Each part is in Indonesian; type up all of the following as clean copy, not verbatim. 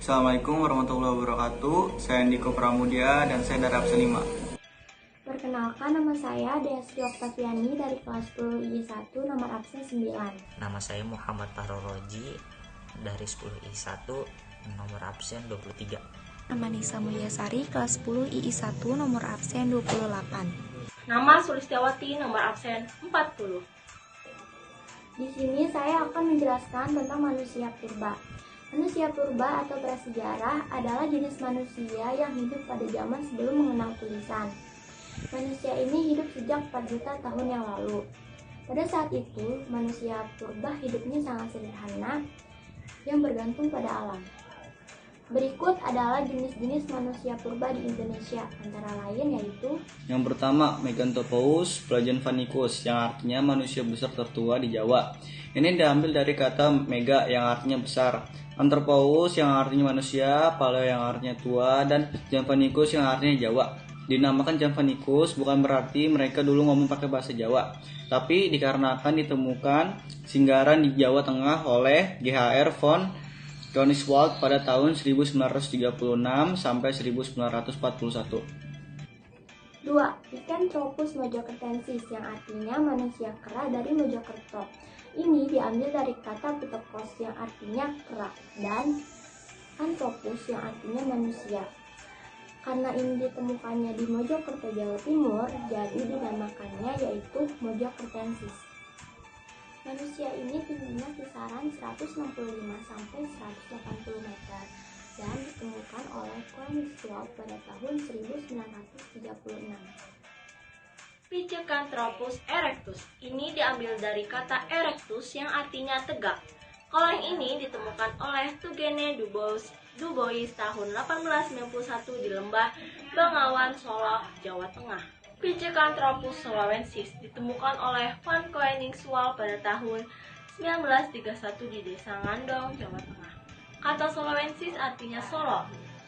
Assalamualaikum warahmatullahi wabarakatuh. Saya Andiko Pramudia dan saya dari absen 5. Perkenalkan, nama saya Deasri Oktaviani dari kelas 10 I1 nomor absen 9. Nama saya Muhammad Taroroji dari 10 I1 nomor absen 23. Nama Nisa Mulyasari kelas 10 II1 nomor absen 28. Nama Sulistiawati nomor absen 40. Di sini saya akan menjelaskan tentang manusia purba. Manusia purba atau prasejarah adalah jenis manusia yang hidup pada zaman sebelum mengenal tulisan. Manusia ini hidup sejak 4 juta tahun yang lalu. Pada saat itu, manusia purba hidupnya sangat sederhana yang bergantung pada alam. Berikut adalah jenis-jenis manusia purba di Indonesia, antara lain yaitu: Yang pertama, Meganthropus Phalaenophanicus yang artinya manusia besar tertua di Jawa. Ini diambil dari kata mega yang artinya besar, Anthropus yang artinya manusia, Phala yang artinya tua, dan Jamphanicus yang artinya Jawa. Dinamakan Jamphanicus bukan berarti mereka dulu ngomong pakai bahasa Jawa, tapi dikarenakan ditemukan singgaran di Jawa Tengah oleh G.H.R. von Koningswald pada tahun 1936 sampai 1941. 2. Pithecanthropus mojokertensis yang artinya manusia kera dari Mojokerto. Ini diambil dari kata pitokos yang artinya kera dan anthropus yang artinya manusia. Karena ini ditemukannya di Mojokerto, Jawa Timur, jadi dinamakannya yaitu Mojokertensis. Manusia ini tingginya kisaran 165 sampai 180 meter dan ditemukan oleh Koningswald pada tahun 1936. Pithecanthropus erectus. Ini diambil dari kata erectus yang artinya tegak. Koleng ini ditemukan oleh Eugène Dubois tahun 1891 di Lembah Bengawan Solo, Jawa Tengah. Pithecanthropus soloensis ditemukan oleh von Koningswald pada tahun 1931 di Desa Ngandong, Jawa Tengah. Kata soloensis artinya solo.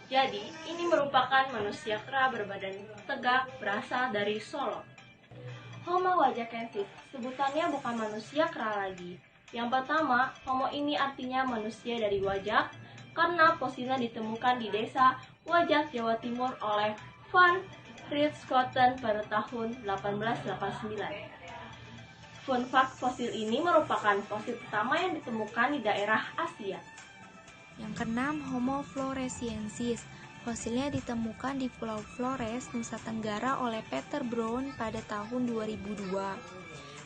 Jadi, ini merupakan manusia kera berbadan tegak berasal dari Solo. Homo wajakensis, sebutannya bukan manusia kera lagi. Yang pertama, Homo ini artinya manusia dari Wajak karena fosilnya ditemukan di Desa Wajak, Jawa Timur oleh Van Rietschoten pada tahun 1889. Fun fact, fosil ini merupakan fosil pertama yang ditemukan di daerah Asia. Yang keenam, Homo floresiensis. Fosilnya ditemukan di Pulau Flores, Nusa Tenggara oleh Peter Brown pada tahun 2002.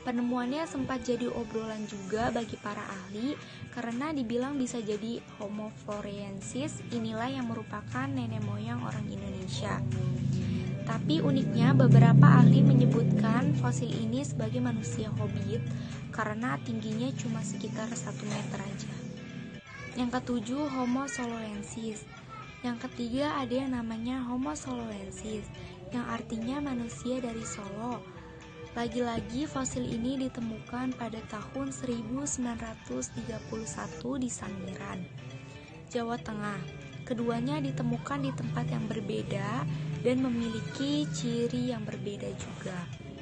Penemuannya sempat jadi obrolan juga bagi para ahli karena dibilang bisa jadi Homo floresiensis inilah yang merupakan nenek moyang orang Indonesia. Tapi uniknya beberapa ahli menyebutkan fosil ini sebagai manusia hobbit karena tingginya cuma sekitar 1 meter aja. Yang ketujuh, Homo soloensis. Yang ketiga ada yang namanya Homo soloensis yang artinya manusia dari Solo. Lagi-lagi fosil ini ditemukan pada tahun 1931 di Sangiran, Jawa Tengah. Keduanya ditemukan di tempat yang berbeda dan memiliki ciri yang berbeda juga.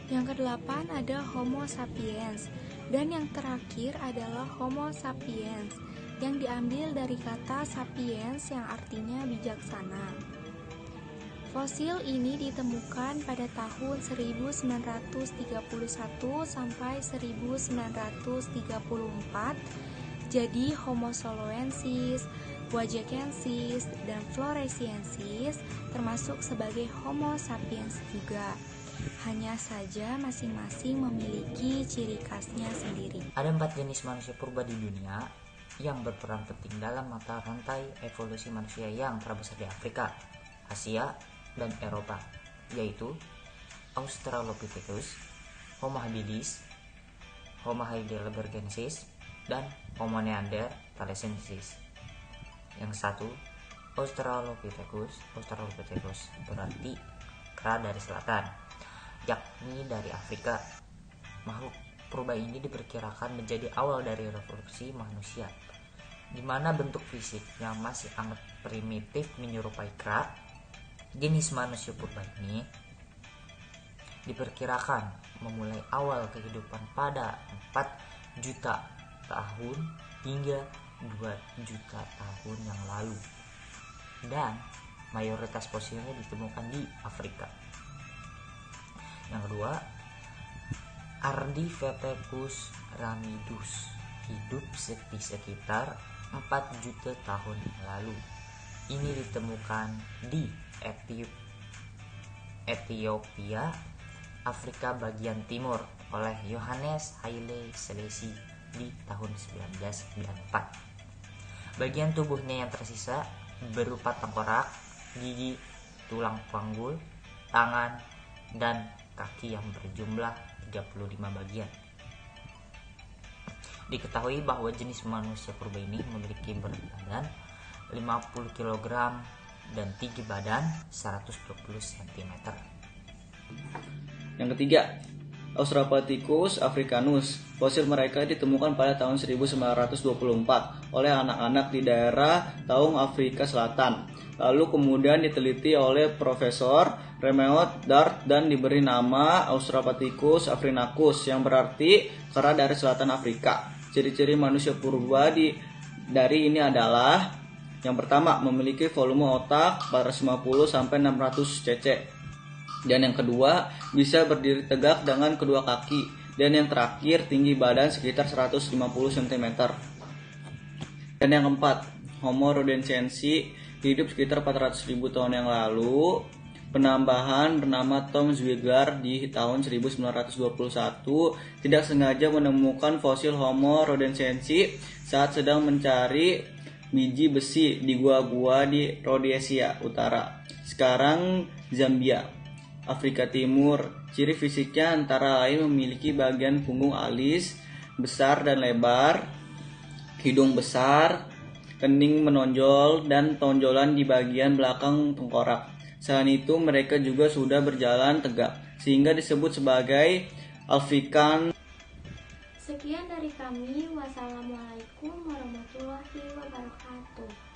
Yang kedelapan ada Homo sapiens dan yang terakhir adalah Homo sapiens yang diambil dari kata sapiens yang artinya bijaksana. Fosil ini ditemukan pada tahun 1931 sampai 1934. Jadi Homo soloensis, wajakensis, dan floresiensis termasuk sebagai Homo sapiens juga. Hanya saja masing-masing memiliki ciri khasnya sendiri. Ada 4 jenis manusia purba di dunia yang berperan penting dalam mata rantai evolusi manusia yang terbesar di Afrika, Asia, dan Eropa, yaitu Australopithecus, Homo habilis, Homo heidelbergensis, dan Homo neanderthalensis. Yang satu, Australopithecus berarti kera dari selatan, yakni dari Afrika. Makhluk purba ini diperkirakan menjadi awal dari revolusi manusia, di mana bentuk fisik yang masih amat primitif menyerupai kera. Jenis manusia purba ini diperkirakan memulai awal kehidupan pada 4 juta tahun hingga 2 juta tahun yang lalu. dan mayoritas fosilnya ditemukan di Afrika. Yang kedua, Ardipithecus ramidus hidup di sekitar 4 juta tahun yang lalu. Ini ditemukan di Ethiopia, Afrika bagian timur oleh Johannes Haile Selassie di tahun 1994. Bagian tubuhnya yang tersisa berupa tengkorak, gigi, tulang panggul, tangan, dan kaki yang berjumlah 35 bagian. Diketahui bahwa jenis manusia purba ini memiliki berat badan 50 kg dan tinggi badan 120 cm. Yang ketiga, Australopithecus africanus. Fosil mereka ditemukan pada tahun 1924 oleh anak-anak di daerah Taung, Afrika Selatan. Lalu kemudian diteliti oleh Profesor Remeot Dart dan diberi nama Australopithecus africanus yang berarti kera dari selatan Afrika. Ciri-ciri manusia purba dari ini adalah yang pertama, memiliki volume otak 450 sampai 600 cc. Dan yang kedua, bisa berdiri tegak dengan kedua kaki. Dan yang terakhir, tinggi badan sekitar 150 cm. Dan yang keempat, Homo rhodesiensis hidup sekitar 400.000 tahun yang lalu. Penambahan bernama Tom Zwiglar di tahun 1921 tidak sengaja menemukan fosil Homo rhodesiensis saat sedang mencari biji besi di gua-gua di Rhodesia Utara, sekarang Zambia, Afrika Timur. Ciri fisiknya antara lain memiliki bagian punggung alis, besar dan lebar, hidung besar, kening menonjol, dan tonjolan di bagian belakang tengkorak. Selain itu, mereka juga sudah berjalan tegak, sehingga disebut sebagai African. Sekian dari kami. Wassalamualaikum warahmatullahi wabarakatuh.